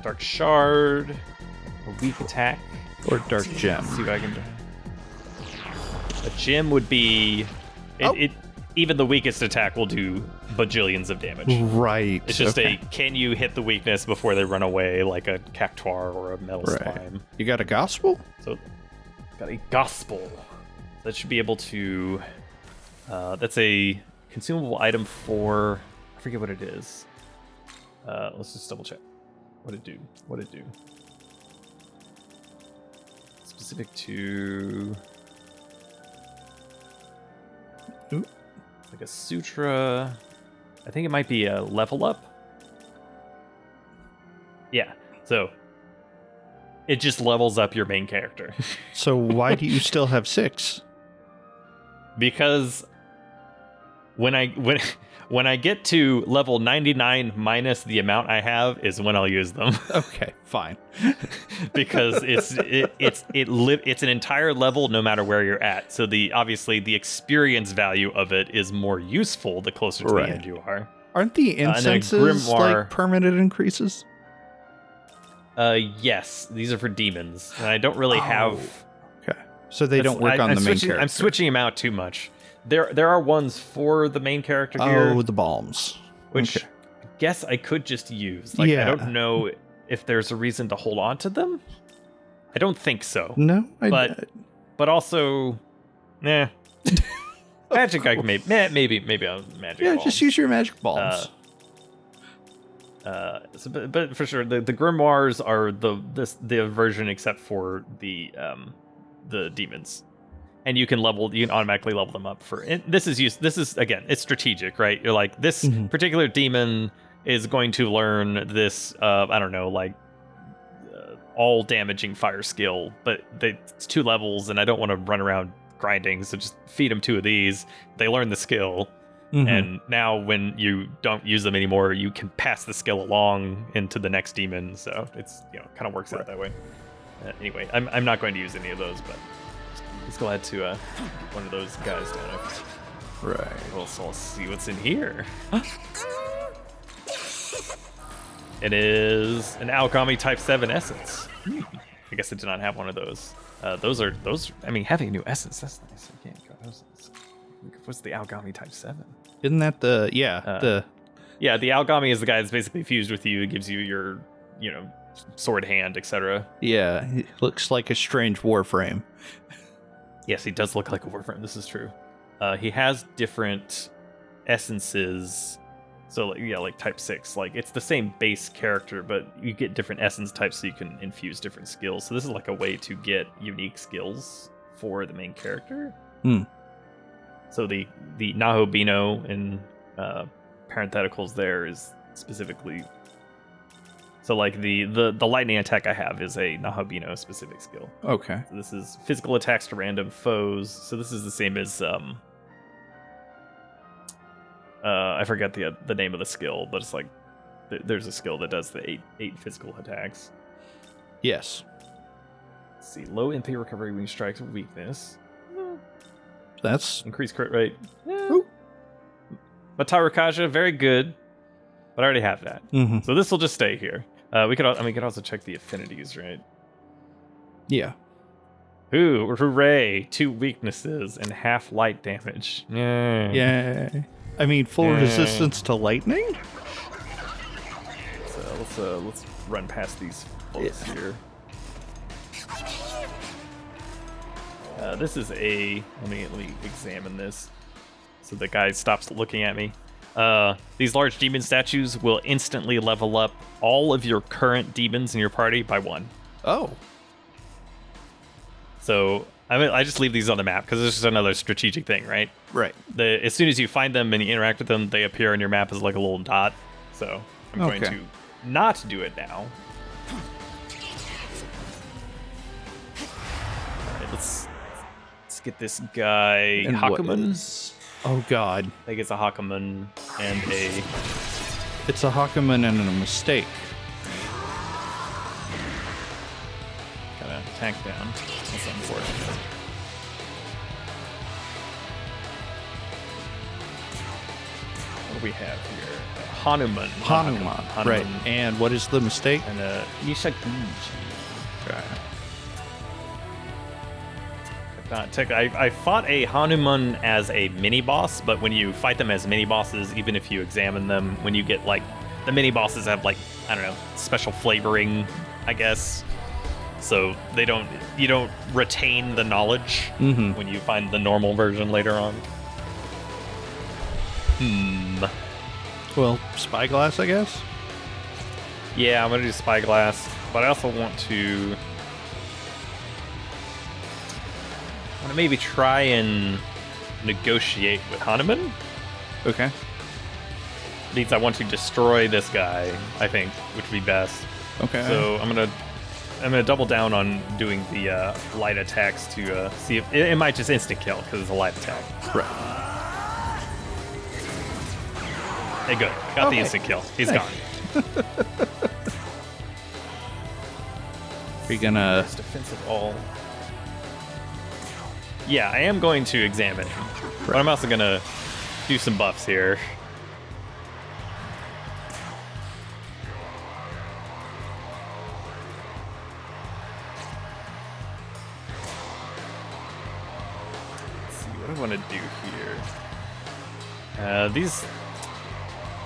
Speaker 1: Dark shard. A weak attack.
Speaker 2: Or dark gem.
Speaker 1: Let's see what I can do. A gem would be. Even the weakest attack will do bajillions of damage.
Speaker 2: Right.
Speaker 1: It's just can you hit the weakness before they run away, like a Cactuar or a Metal Slime?
Speaker 2: You got a gospel?
Speaker 1: So, got a gospel. That should be able to. That's a consumable item for. I forget what it is. Let's just double check. What it do? Specific to.
Speaker 2: Ooh.
Speaker 1: Like a sutra. I think it might be a level up. Yeah, so it just levels up your main character.
Speaker 2: So why do you still have 6?
Speaker 1: Because when When I get to level 99 minus the amount I have is when I'll use them.
Speaker 2: Okay, fine.
Speaker 1: Because it's an entire level no matter where you're at. So obviously the experience value of it is more useful the closer to the end you are.
Speaker 2: Aren't the incenses like permanent increases?
Speaker 1: Yes, these are for demons, and I don't really have.
Speaker 2: Okay, so they don't work on the main character.
Speaker 1: I'm switching them out too much. There are ones for the main character here.
Speaker 2: Oh, the balms.
Speaker 1: Which I guess I could just use. I don't know if there's a reason to hold on to them. I don't think so.
Speaker 2: No,
Speaker 1: but also, magic. I can maybe I'll magic.
Speaker 2: Yeah,
Speaker 1: balms.
Speaker 2: just use your magic balms.
Speaker 1: But for sure, the grimoires are the version except for the demons. And you can automatically level them up this is again, it's strategic, right? You're like, this particular demon is going to learn this, I don't know, like all damaging fire skill, but it's 2 levels and I don't want to run around grinding. So just feed them 2 of these. They learn the skill. And now when you don't use them anymore, you can pass the skill along into the next demon. So it's, kind of works out that way. Anyway, I'm not going to use any of those, but let's go ahead to get one of those guys down.
Speaker 2: Right.
Speaker 1: Well, so I'll see what's in here. It is an Alkami Type 7 Essence. I guess I did not have one of those. Those. I mean, having a new essence, that's nice. I can't go those. What's the Algomi Type 7?
Speaker 2: Isn't that the
Speaker 1: Algomi is the guy that's basically fused with you. It gives you your, sword hand, etc.
Speaker 2: Yeah, he looks like a strange warframe.
Speaker 1: Yes, he does look like a warframe. This is true. He has different essences. So, like Type 6. Like, it's the same base character, but you get different essence types so you can infuse different skills. So this is like a way to get unique skills for the main character. So the Nahobino in parentheticals there is specifically... So like the lightning attack I have is a Nahobino specific skill.
Speaker 2: Okay.
Speaker 1: So this is physical attacks to random foes. So this is the same as I forget the name of the skill, but it's like there's a skill that does the eight physical attacks.
Speaker 2: Yes.
Speaker 1: Let's see, low MP recovery when you strike with weakness.
Speaker 2: That's
Speaker 1: increased crit rate. Matarakaja, very good, but I already have that. So this will just stay here. We could also check the affinities, right?
Speaker 2: Yeah.
Speaker 1: Ooh, hooray! 2 weaknesses and half light damage.
Speaker 2: Yeah. I mean, full resistance to lightning.
Speaker 1: So let's run past these folks here. This is let me examine this so the guy stops looking at me. These large demon statues will instantly level up all of your current demons in your party by 1.
Speaker 2: Oh.
Speaker 1: So I just leave these on the map because it's just another strategic thing, right?
Speaker 2: Right.
Speaker 1: As soon as you find them and you interact with them, they appear on your map as like a little dot. So I'm going to not do it now. All right, let's get this guy Hakuman.
Speaker 2: Oh god.
Speaker 1: I think it's a Hakuman and a...
Speaker 2: It's a Hakuman and a mistake.
Speaker 1: Gotta tank down. That's unfortunate. What do we have here? Hanuman.
Speaker 2: Right. And what is the mistake?
Speaker 1: And a Nishaguchi.
Speaker 2: Okay.
Speaker 1: I fought a Hanuman as a mini-boss, but when you fight them as mini-bosses, even if you examine them, when you get, like, the mini-bosses have, like, I don't know, special flavoring, I guess. So you don't retain the knowledge when you find the normal version later on.
Speaker 2: Well, Spyglass, I guess?
Speaker 1: Yeah, I'm going to do Spyglass, but I also want to maybe try and negotiate with Hanuman.
Speaker 2: Okay.
Speaker 1: Means I want to destroy this guy, I think, which would be best.
Speaker 2: Okay.
Speaker 1: So I'm gonna double down on doing the light attacks to see if it might just instant kill because it's a light attack.
Speaker 2: Right.
Speaker 1: Hey, good. Got the instant kill. He's gone.
Speaker 2: Are you gonna
Speaker 1: defensive all? Yeah, I am going to examine him, but I'm also gonna do some buffs here. Let's see what I want to do here.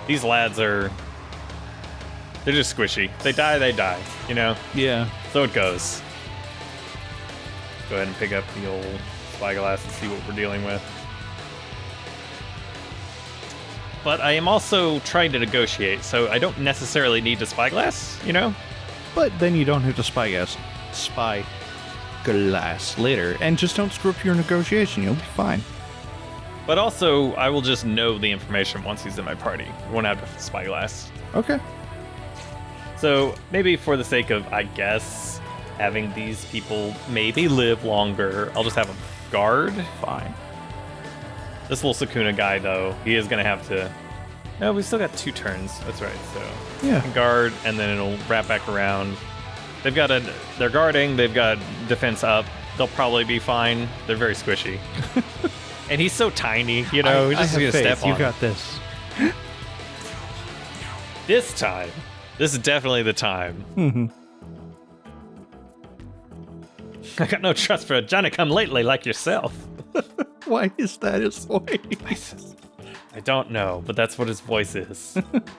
Speaker 1: These lads are. They're just squishy. They die, you know?
Speaker 2: Yeah.
Speaker 1: So it goes. Go ahead and pick up the old spyglass and see what we're dealing with. But I am also trying to negotiate, so I don't necessarily need the spyglass, you know?
Speaker 2: But then you don't have to spyglass later, and just don't screw up your negotiation. You'll be fine.
Speaker 1: But also, I will just know the information once he's in my party. I won't have to spyglass.
Speaker 2: Okay.
Speaker 1: So maybe for the sake of, I guess, having these people maybe live longer, I'll just have them guard.
Speaker 2: Fine.
Speaker 1: This little Sukuna guy, though, he is going to have to... No, we've still got 2 turns. That's right, so...
Speaker 2: Yeah.
Speaker 1: Guard, and then it'll wrap back around. They're guarding, they've got defense up. They'll probably be fine. They're very squishy. And he's so tiny, you know, he's just going to step on.
Speaker 2: You got this.
Speaker 1: This time. This is definitely the time.
Speaker 2: Mm-hmm.
Speaker 1: I got no trust for a Johnny-come-lately like yourself.
Speaker 2: Why is that his voice?
Speaker 1: I don't know, but that's what his voice is.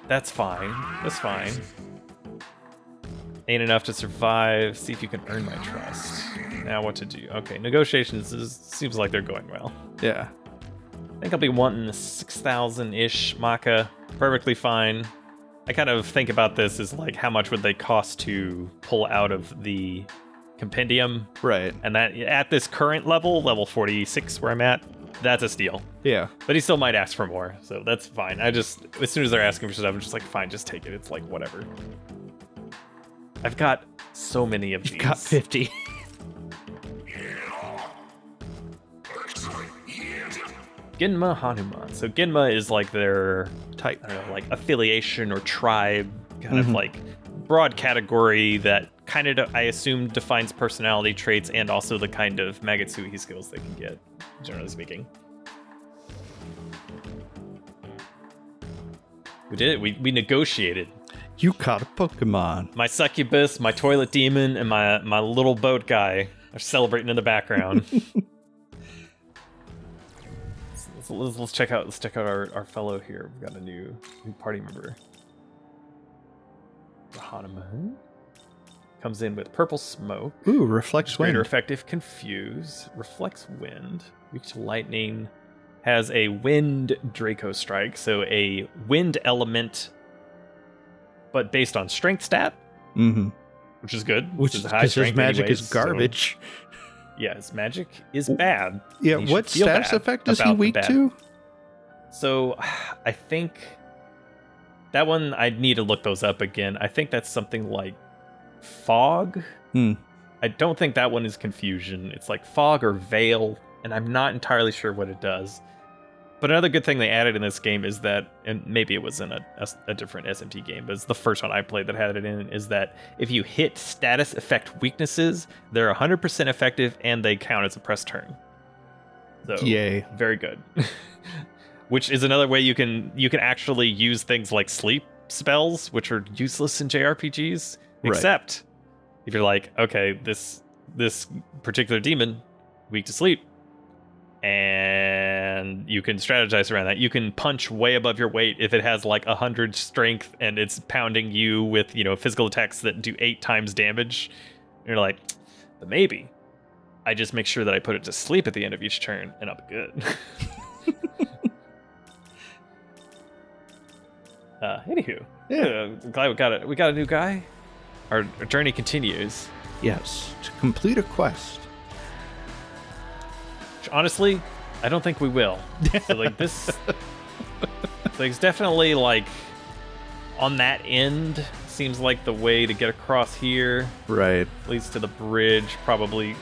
Speaker 1: That's fine. That's fine. Ain't enough to survive. See if you can earn my trust. Now what to do? Okay, negotiations seems like they're going well.
Speaker 2: Yeah.
Speaker 1: I think I'll be wanting 6,000-ish Maka. Perfectly fine. I kind of think about this as like how much would they cost to pull out of the compendium.
Speaker 2: Right.
Speaker 1: And that at this current level 46 where I'm at, that's a steal.
Speaker 2: Yeah.
Speaker 1: But he still might ask for more, so that's fine. As soon as they're asking for stuff, I'm just like, fine, just take it. It's like, whatever. I've got so many of these.
Speaker 2: You've got 50.
Speaker 1: Genma Hanuman. So Genma is like their
Speaker 2: type,
Speaker 1: I don't know, like affiliation or tribe, kind of like broad category that kind of, I assume, defines personality traits and also the kind of Magatsuhi skills they can get, generally speaking. We did it. We negotiated.
Speaker 2: You caught a Pokemon.
Speaker 1: My succubus, my toilet demon, and my little boat guy are celebrating in the background. Let's check out our fellow here. We've got a new party member. Hanuman comes in with purple smoke.
Speaker 2: Ooh, reflects wind.
Speaker 1: Greater effective confuse. Reflects wind. Weak to lightning. Has a wind Draco strike, so a wind element, but based on strength stat.
Speaker 2: Mm-hmm.
Speaker 1: Which is good.
Speaker 2: Which is high strength. His magic anyways, is garbage.
Speaker 1: So, yeah, his magic is bad.
Speaker 2: Yeah, what status effect is he weak to?
Speaker 1: So, I think that one, I'd need to look those up again. I think that's something like fog. I don't think that one is confusion. It's like fog or veil, and I'm not entirely sure what it does. But another good thing they added in this game is that, and maybe it was in a different SMT game, but it's the first one I played that had it in, is that if you hit status effect weaknesses, they're 100% effective and they count as a press turn. So,
Speaker 2: yay.
Speaker 1: Very good. Which is another way you can actually use things like sleep spells, which are useless in JRPGs, except if you're like, okay, this particular demon, weak to sleep, and you can strategize around that. You can punch way above your weight if it has like 100 strength and it's pounding you with, physical attacks that do 8 times damage. And you're like, but maybe I just make sure that I put it to sleep at the end of each turn and I'll be good. Anywho, glad we got a new guy. Our journey continues.
Speaker 2: Yes, to complete a quest.
Speaker 1: Which, honestly, I don't think we will. So like this, it's definitely like on that end. Seems like the way to get across here.
Speaker 2: Right.
Speaker 1: Leads to the bridge. Probably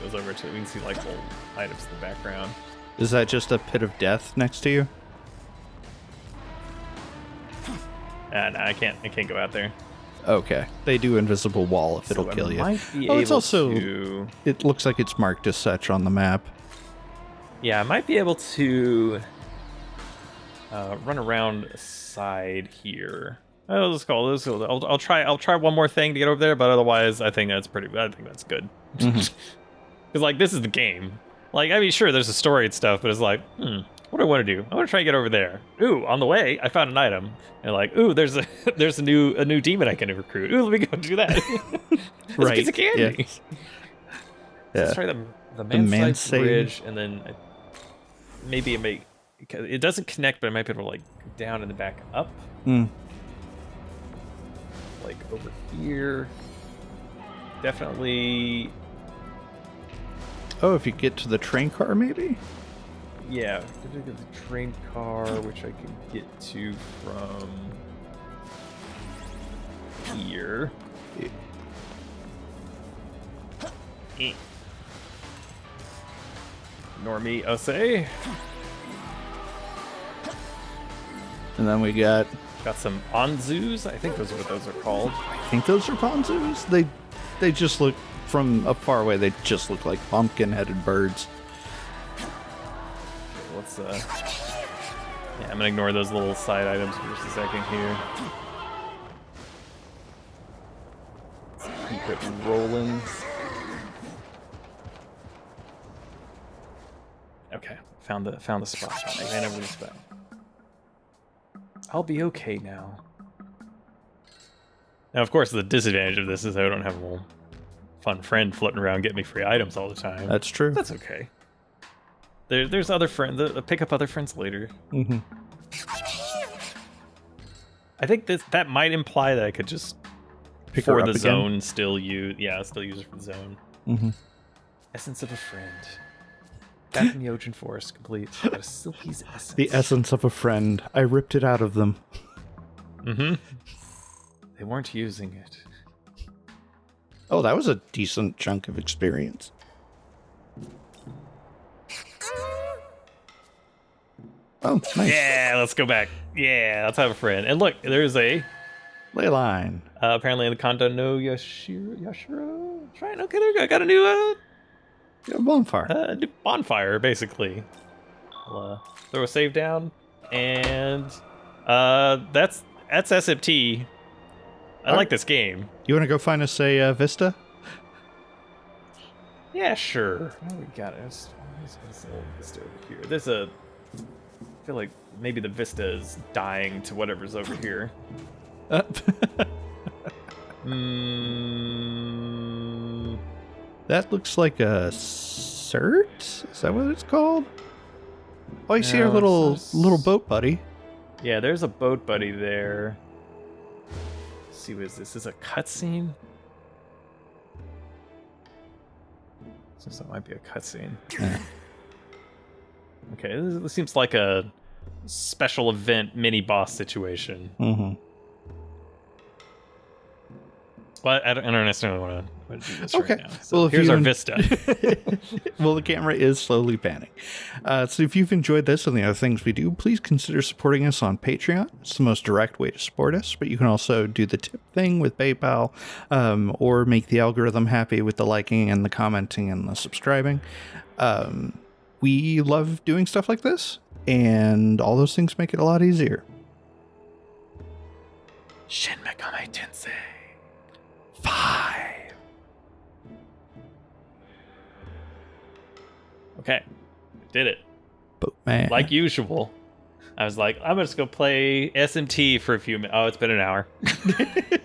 Speaker 1: goes over to. We can see like little items in the background.
Speaker 2: Is that just a pit of death next to you?
Speaker 1: And I can't go out there.
Speaker 2: Okay. They do invisible wall if it'll kill you. It's also it looks like it's marked as such on the map.
Speaker 1: Yeah, I might be able to run around a side here. Oh, let's go. I'll try one more thing to get over there, but otherwise, I think that's good. Because like this is the game. Like, I mean, sure, there's a story and stuff, but it's like, what do I want to do? I want to try and get over there. Ooh, on the way, I found an item, and like, ooh, there's a new demon I can recruit. Ooh, let me go do that. Right, a piece of candy. Yeah. Let's try the man-side bridge, and then maybe it doesn't connect, but I might be able to like go down and then back up. Like over here. Definitely.
Speaker 2: Oh, if you get to the train car, maybe?
Speaker 1: Yeah, definitely get the train car, which I can get to from here. Ignore me, I say.
Speaker 2: And then we got
Speaker 1: some Onzus. I think those are what those are called.
Speaker 2: I think those are Onzus. They just look from up far away. They just look like pumpkin-headed birds.
Speaker 1: Okay, let's I'm gonna ignore those little side items for just a second here. Let's keep it rolling. Okay, found the spot. I ran over the spot. I'll be okay now. Now, of course, the disadvantage of this is I don't have a little fun friend floating around getting me free items all the time.
Speaker 2: That's true.
Speaker 1: That's okay. There's other friends. Pick up other friends later.
Speaker 2: Mm-hmm.
Speaker 1: I think that might imply that I could just
Speaker 2: pick her up
Speaker 1: the
Speaker 2: again?
Speaker 1: Zone still use. Yeah, still use it for the zone.
Speaker 2: Mm-hmm.
Speaker 1: Essence of a friend. Back in the Ocean Forest, complete. Got a Silky's essence.
Speaker 2: The essence of a friend. I ripped it out of them.
Speaker 1: Mm-hmm. They weren't using it.
Speaker 2: Oh, that was a decent chunk of experience. Oh, nice.
Speaker 1: Yeah, let's go back. Yeah, let's have a friend. And look, there's a
Speaker 2: ley line.
Speaker 1: Apparently in the Kanto no Yashiro shrine. Okay, there we go. I got a new
Speaker 2: bonfire.
Speaker 1: New bonfire, basically. I'll throw a save down, and that's SMT. I like this game.
Speaker 2: You want to go find us a Vista?
Speaker 1: Yeah, sure. Oh, we got it. There's a Vista over here. There's a. I feel like maybe the Vista is dying to whatever's over here.
Speaker 2: That looks like a cert? Is that what it's called? Oh, I see our little boat buddy.
Speaker 1: Yeah, there's a boat buddy there. Let's see, what is this? Is a cutscene? So that might be a cutscene.
Speaker 2: Yeah.
Speaker 1: Okay, this seems like a special event mini boss situation.
Speaker 2: Mm-hmm.
Speaker 1: But I don't necessarily want to do this right now. So
Speaker 2: well,
Speaker 1: here's our Vista.
Speaker 2: Well, the camera is slowly panning. So if you've enjoyed this and the other things we do, please consider supporting us on Patreon. It's the most direct way to support us, but you can also do the tip thing with PayPal, or make the algorithm happy with the liking and the commenting and the subscribing. We love doing stuff like this, and all those things make it a lot easier.
Speaker 1: Shin Megami Tensei
Speaker 2: 5.
Speaker 1: Okay, did it.
Speaker 2: Boatman.
Speaker 1: Like usual. I was like, I'm just going to go play SMT for a few minutes. Oh, it's been an hour.